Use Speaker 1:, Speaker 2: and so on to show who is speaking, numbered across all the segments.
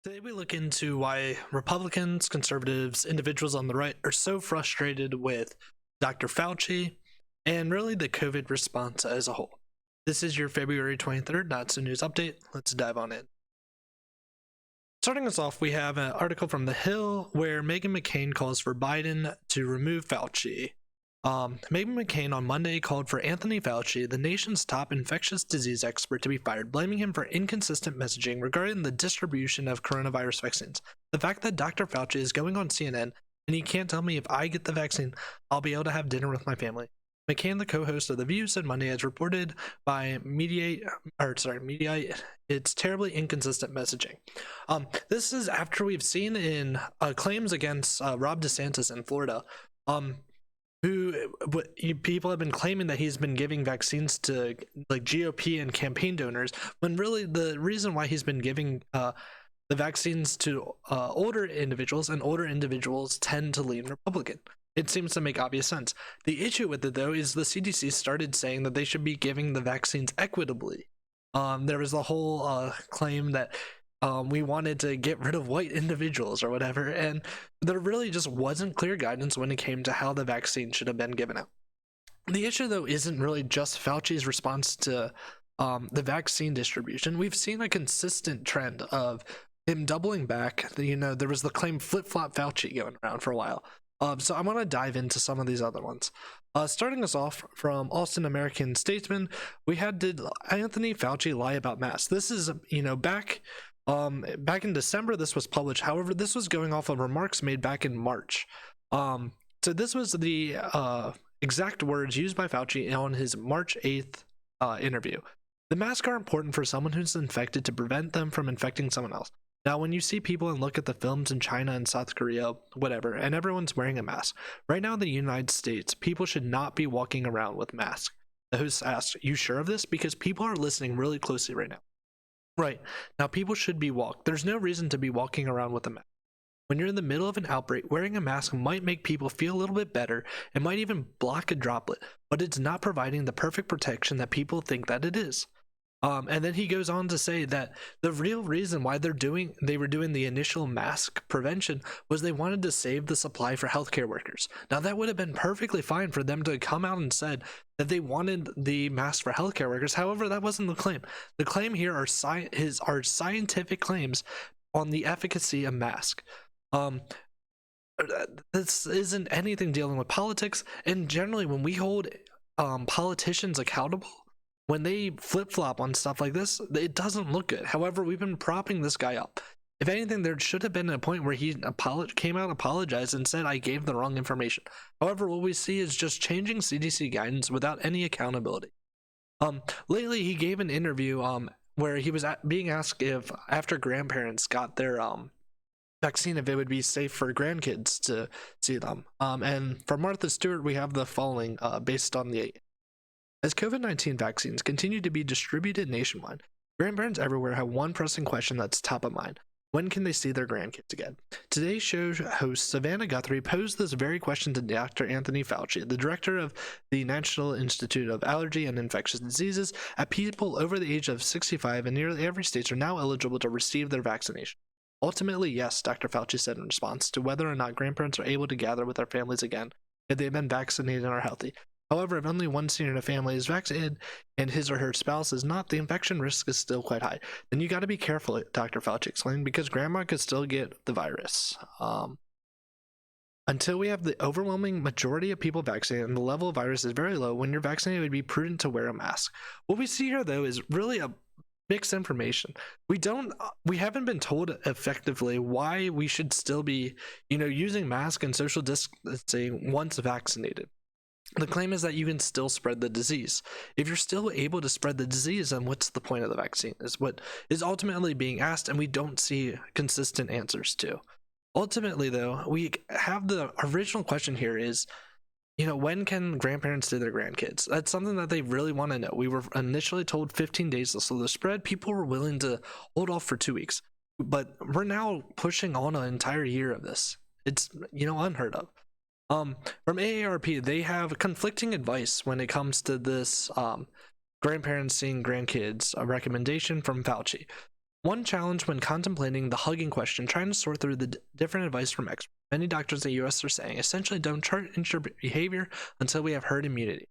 Speaker 1: Today we look into why Republicans, conservatives, individuals on the right are so frustrated with Dr. Fauci and really the COVID response as a whole. This is your February 23rd Not So News update. Let's dive on in. Starting us off, we have an article from The Hill where Meghan McCain calls for Biden to remove Fauci. Meghan McCain on Monday called for Anthony Fauci, the nation's top infectious disease expert, to be fired, blaming him for inconsistent messaging regarding the distribution of coronavirus vaccines. The fact that Dr. Fauci is going on CNN and he can't tell me if I get the vaccine, I'll be able to have dinner with my family. McCain, the co-host of The View, said Monday, as reported by Mediaite, it's terribly inconsistent messaging. This is after we've seen in claims against Rob DeSantis in Florida, people have been claiming that he's been giving vaccines to like GOP and campaign donors, when really the reason why he's been giving the vaccines to older individuals, and older individuals tend to lean Republican. It seems to make obvious sense. The issue with it, though, is the CDC started saying that they should be giving the vaccines equitably. There was the whole claim that we wanted to get rid of white individuals or whatever, and there really just wasn't clear guidance when it came to how the vaccine should have been given out. The issue, though, isn't really just Fauci's response to the vaccine distribution. We've seen a consistent trend of him doubling back. There was the claim flip-flop Fauci going around for a while. So I want to dive into some of these other ones. Starting us off from Austin American Statesman, we had, did Anthony Fauci lie about masks? This is, back in December this was published. However, this was going off of remarks made back in March. So this was the exact words used by Fauci on his March 8th interview. The masks are important for someone who's infected to prevent them from infecting someone else. Now, when you see people and look at the films in China and South Korea, whatever, and everyone's wearing a mask, right now in the United States, people should not be walking around with masks. The host asked, "You sure of this?" Because people are listening really closely right now. Right. Now, people should be There's no reason to be walking around with a mask. When you're in the middle of an outbreak, wearing a mask might make people feel a little bit better and might even block a droplet, but it's not providing the perfect protection that people think that it is. And then he goes on to say that the real reason why they were doing the initial mask prevention was they wanted to save the supply for healthcare workers. Now, that would have been perfectly fine for them to come out and said that they wanted the mask for healthcare workers. However, that wasn't the claim. The claim here are scientific claims on the efficacy of mask. This isn't anything dealing with politics, and generally when we hold politicians accountable, when they flip-flop on stuff like this, it doesn't look good. However, we've been propping this guy up. If anything, there should have been a point where he came out, apologized, and said, "I gave the wrong information." However, what we see is just changing CDC guidance without any accountability. Lately, he gave an interview where he was being asked if, after grandparents got their vaccine, if it would be safe for grandkids to see them. And for Martha Stewart, we have the following based on the as COVID-19 vaccines continue to be distributed nationwide, grandparents everywhere have one pressing question that's top of mind. When can they see their grandkids again? Today's show host Savannah Guthrie posed this very question to Dr. Anthony Fauci, the director of the National Institute of Allergy and Infectious Diseases, at people over the age of 65 in nearly every state are now eligible to receive their vaccination. Ultimately, yes, Dr. Fauci said in response to whether or not grandparents are able to gather with their families again if they've been vaccinated and are healthy. However, if only one senior in a family is vaccinated and his or her spouse is not, the infection risk is still quite high. Then you got to be careful, Dr. Fauci explained, because grandma could still get the virus. Until we have the overwhelming majority of people vaccinated and the level of virus is very low, when you're vaccinated, it would be prudent to wear a mask. What we see here, though, is really a mixed information. We haven't been told effectively why we should still be, using masks and social distancing once vaccinated. The claim is that you can still spread the disease. If you're still able to spread the disease, then what's the point of the vaccine, is what is ultimately being asked, and we don't see consistent answers to. Ultimately, though, we have the original question here is, when can grandparents see their grandkids? That's something that they really want to know. We were initially told 15 days to slow the spread. People were willing to hold off for 2 weeks, but we're now pushing on an entire year of this. It's, unheard of. From AARP, they have conflicting advice when it comes to this grandparents seeing grandkids, a recommendation from Fauci. One challenge when contemplating the hugging question, trying to sort through the different advice from experts. Many doctors in the US are saying, essentially don't change your behavior until we have herd immunity.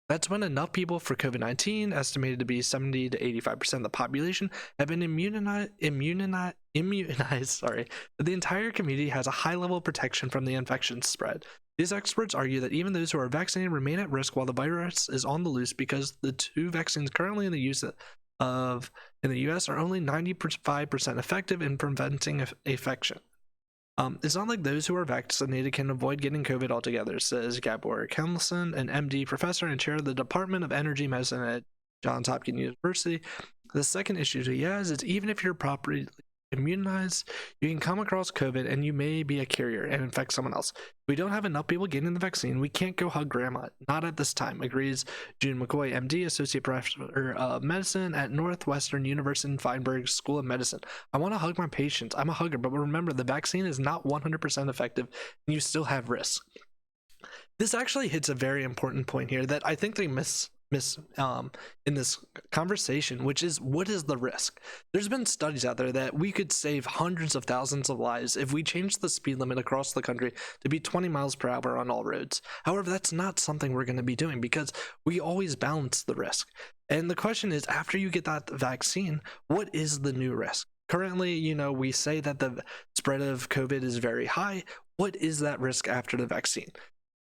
Speaker 1: That's when enough people for COVID-19, estimated to be 70 to 85% of the population, have been immunized, that the entire community has a high level of protection from the infection spread. These experts argue that even those who are vaccinated remain at risk while the virus is on the loose because the two vaccines currently in the use in the US are only 95% effective in preventing infection. It's not like those who are vaccinated can avoid getting COVID altogether, says Gabor Kelson, an MD professor and chair of the Department of Energy Medicine at Johns Hopkins University. The second issue he has is even if you're properly immunized, you can come across COVID and you may be a carrier and infect someone else. If we don't have enough people getting the vaccine, we can't go hug grandma. Not at this time, agrees June McCoy, MD, Associate Professor of Medicine at Northwestern University in Feinberg School of Medicine. I want to hug my patients. I'm a hugger, but remember, the vaccine is not 100% effective and you still have risk. This actually hits a very important point here that I think they miss in this conversation, which is, what is the risk? There's been studies out there that we could save hundreds of thousands of lives if we change the speed limit across the country to be 20 miles per hour on all roads. However, that's not something we're going to be doing because we always balance the risk. And the question is, after you get that vaccine, what is the new risk? Currently, we say that the spread of COVID is very high. What is that risk after the vaccine?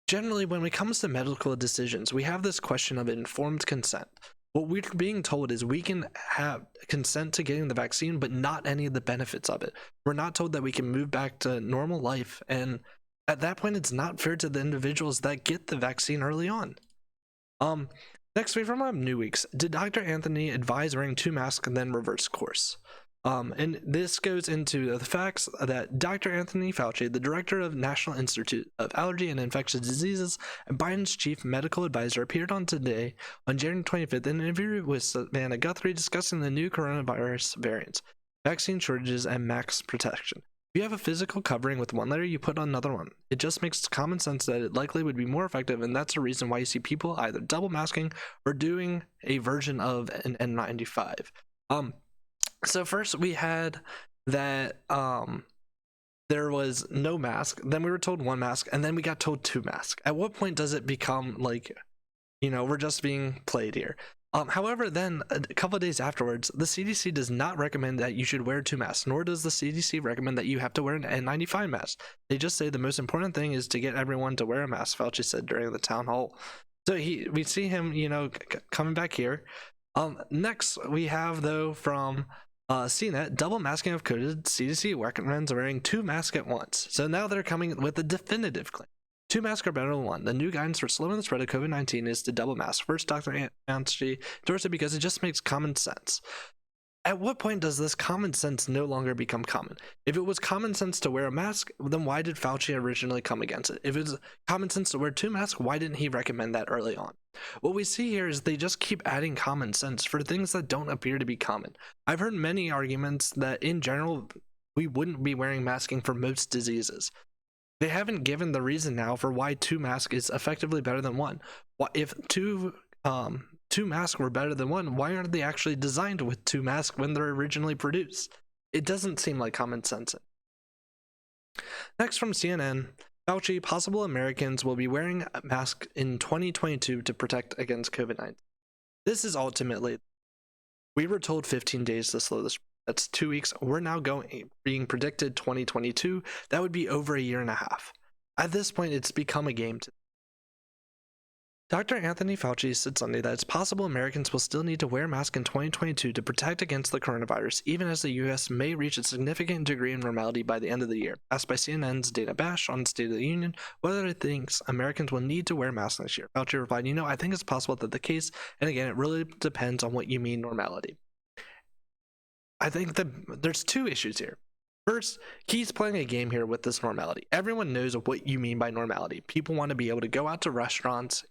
Speaker 1: Generally, when it comes to medical decisions, we have this question of informed consent. What we're being told is we can have consent to getting the vaccine, but not any of the benefits of it. We're not told that we can move back to normal life, and at that point, it's not fair to the individuals that get the vaccine early on. Next, we from New Weeks. Did Dr. Anthony advise wearing 2 masks and then reverse course? And this goes into the facts that Dr. Anthony Fauci, the director of National Institute of Allergy and Infectious Diseases and Biden's chief medical advisor, appeared on Today on January 25th in an interview with Savannah Guthrie discussing the new coronavirus variants, vaccine shortages, and max protection. If you have a physical covering with one layer, you put on another one. It just makes common sense that it likely would be more effective, and that's the reason why you see people either double masking or doing a version of an N95. So first we had that there was no mask, then we were told 1 mask, and then we got told 2 masks. At what point does it become like, we're just being played here? However, then a couple of days afterwards, the CDC does not recommend that you should wear 2 masks, nor does the CDC recommend that you have to wear an N95 mask. They just say the most important thing is to get everyone to wear a mask, Fauci said during the town hall. So we see him, coming back here. Next, we have, though, from CNET, double masking of COVID. CDC recommends wearing 2 masks at once. So now they're coming with a definitive claim. 2 masks are better than 1. The new guidance for slowing the spread of COVID-19 is to double mask. First, Dr. Fauci endorsed it because it just makes common sense. At what point does this common sense no longer become common? If it was common sense to wear a mask, then why did Fauci originally come against it? If it's common sense to wear 2 masks, why didn't he recommend that early on? What we see here is they just keep adding common sense for things that don't appear to be common. I've heard many arguments that in general, we wouldn't be wearing masking for most diseases. They haven't given the reason now for why 2 masks is effectively better than 1. If two masks were better than 1, why aren't they actually designed with 2 masks when they're originally produced? It doesn't seem like common sense. Next from CNN, Fauci, possible Americans will be wearing a mask in 2022 to protect against COVID-19. This is ultimately, we were told 15 days to slow this. That's 2 weeks. We're now being predicted 2022. That would be over a year and a half. At this point, it's become a game. Dr. Anthony Fauci said Sunday that it's possible Americans will still need to wear masks in 2022 to protect against the coronavirus, even as the U.S. may reach a significant degree of normality by the end of the year. Asked by CNN's Dana Bash on State of the Union whether he thinks Americans will need to wear masks next year, Fauci replied, I think it's possible that the case, and again, it really depends on what you mean normality. I think that there's 2 issues here. First, he's playing a game here with this normality. Everyone knows what you mean by normality. People want to be able to go out to restaurants,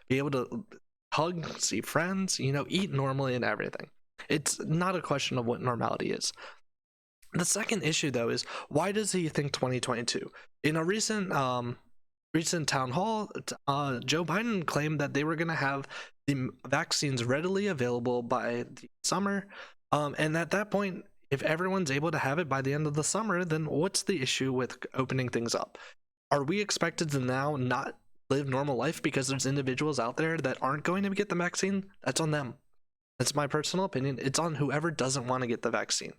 Speaker 1: be able to hug, see friends, eat normally and everything. It's not a question of what normality is. The second issue, though, is why does he think 2022? In a recent town hall, Joe Biden claimed that they were going to have the vaccines readily available by the summer. And at that point, if everyone's able to have it by the end of the summer, then what's the issue with opening things up? Are we expected to now not live normal life because there's individuals out there that aren't going to get the vaccine? That's on them. That's my personal opinion. It's on whoever doesn't want to get the vaccine.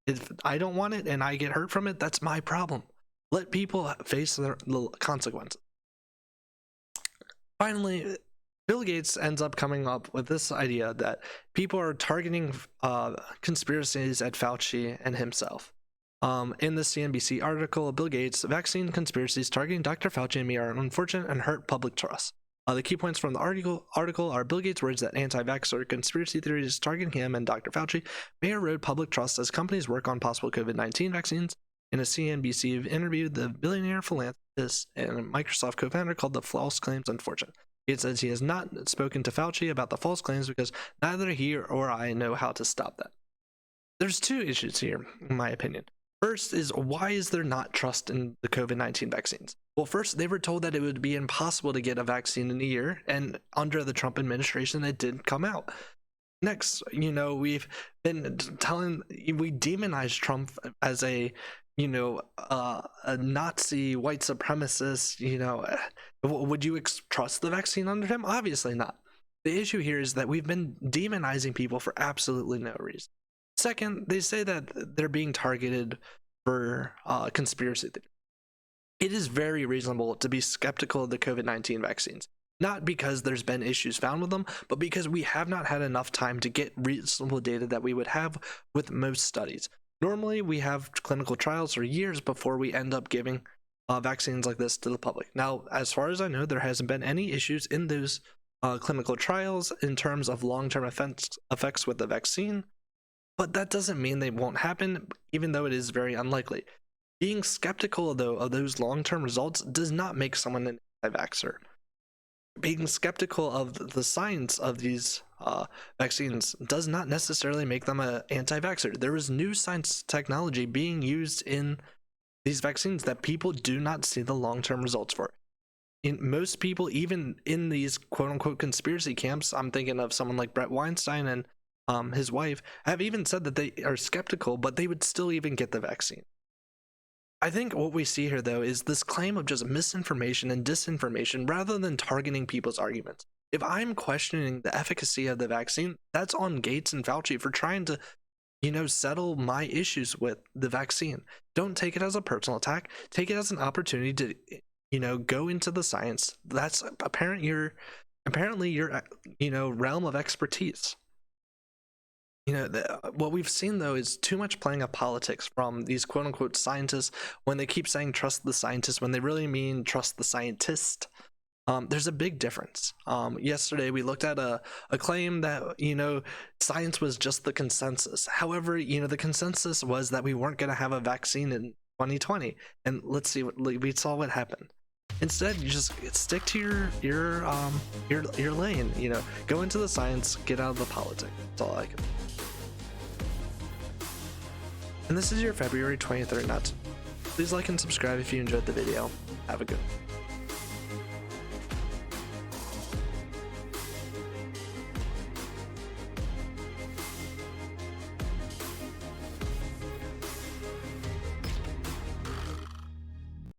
Speaker 1: If I don't want it and I get hurt from it, that's my problem. Let people face the consequences. Finally, Bill Gates ends up coming up with this idea that people are targeting conspiracies at Fauci and himself. In the CNBC article, Bill Gates, vaccine conspiracies targeting Dr. Fauci and me are unfortunate and hurt public trust. The key points from the article are Bill Gates' words that anti-vaxxer conspiracy theories targeting him and Dr. Fauci may erode public trust as companies work on possible COVID-19 vaccines. In a CNBC interview, the billionaire philanthropist and Microsoft co-founder called the false claims unfortunate. Gates says he has not spoken to Fauci about the false claims because neither he or I know how to stop that. There's two issues here, in my opinion. First is, why is there not trust in the COVID-19 vaccines? Well, first, they were told that it would be impossible to get a vaccine in a year, and under the Trump administration, it did come out. Next, we've been we demonized Trump as a Nazi white supremacist. Would you trust the vaccine under him? Obviously not. The issue here is that we've been demonizing people for absolutely no reason. Second, they say that they're being targeted for conspiracy theory. It is very reasonable to be skeptical of the COVID-19 vaccines, not because there's been issues found with them, but because we have not had enough time to get reasonable data that we would have with most studies. Normally, we have clinical trials for years before we end up giving vaccines like this to the public. Now, as far as I know, there hasn't been any issues in those clinical trials in terms of long-term effects with the vaccine, but that doesn't mean they won't happen, even though it is very unlikely. Being skeptical, though, of those long-term results does not make someone an anti-vaxxer. Being skeptical of the science of these vaccines does not necessarily make them an anti-vaxxer. There is new science technology being used in these vaccines that people do not see the long-term results for. Most people, even in these quote-unquote conspiracy camps, I'm thinking of someone like Brett Weinstein and his wife, have even said that they are skeptical, but they would still even get the vaccine. I think what we see here, though, is this claim of just misinformation and disinformation rather than targeting people's arguments. If I'm questioning the efficacy of the vaccine, that's on Gates and Fauci for trying to, settle my issues with the vaccine. Don't take it as a personal attack. Take it as an opportunity to, go into the science. That's apparently your, realm of expertise. What we've seen, though, is too much playing of politics from these quote-unquote scientists when they keep saying trust the scientist when they really mean trust the scientist. There's a big difference. Yesterday, we looked at a claim that, science was just the consensus. However, the consensus was that we weren't going to have a vaccine in 2020. And let's see, we saw what happened. Instead, you just stick to your lane. Go into the science, get out of the politics. That's all I can. And this is your February 23rd nuts. Please like and subscribe if you enjoyed the video. Have a good one.